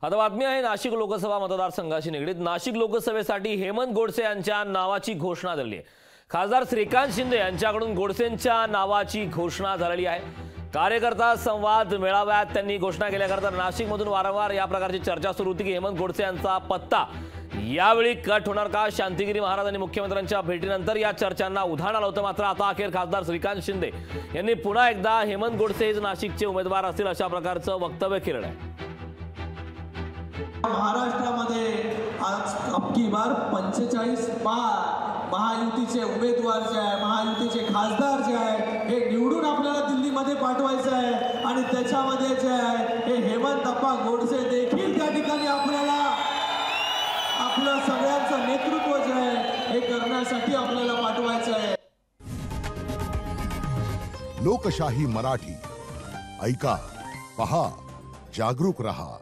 आता बातमी आहे नाशिक लोकसभा मतदारसंघाशी निगडीत। नाशिक लोकसभेसाठी हेमंत गोडसे यांच्या नावाची घोषणा झाली आहे। खासदार श्रीकांत शिंदे यांच्याकडून गोडसेंच्या नावाची घोषणा झालेली आहे। कार्यकर्ता संवाद मेळाव्यात त्यांनी घोषणा केल्यानंतर नाशिकमधून वारंवार या प्रकारची चर्चा सुरू होती की हेमंत गोडसे यांचा पत्ता यावेळी कट होणार का। शांतिगिरी महाराज आणि मुख्यमंत्र्यांच्या भेटीनंतर या चर्चांना उधाण आलं होतं। मात्र आता अखेर खासदार श्रीकांत शिंदे यांनी पुन्हा एकदा हेमंत गोडसे हेच नाशिकचे उमेदवार असतील अशा प्रकारचं वक्तव्य केलं आहे। महाराष्ट्रामध्ये आज अबकी बार 45 महायुतीचे उमेदवार जे आहे, महायुतीचे खासदार जे आहे, हे निवडून आपल्याला दिल्लीमध्ये पाठवायचं आहे आणि त्याच्यामध्ये जे आहे हे हेमंत अप्पा गोडसे देखील त्या ठिकाणी आपल्याला आपलं सगळ्यांचं नेतृत्व जे आहे हे करण्यासाठी आपल्याला पाठवायचं आहे। लोकशाही मराठी ऐका, पहा, जागरूक रहा।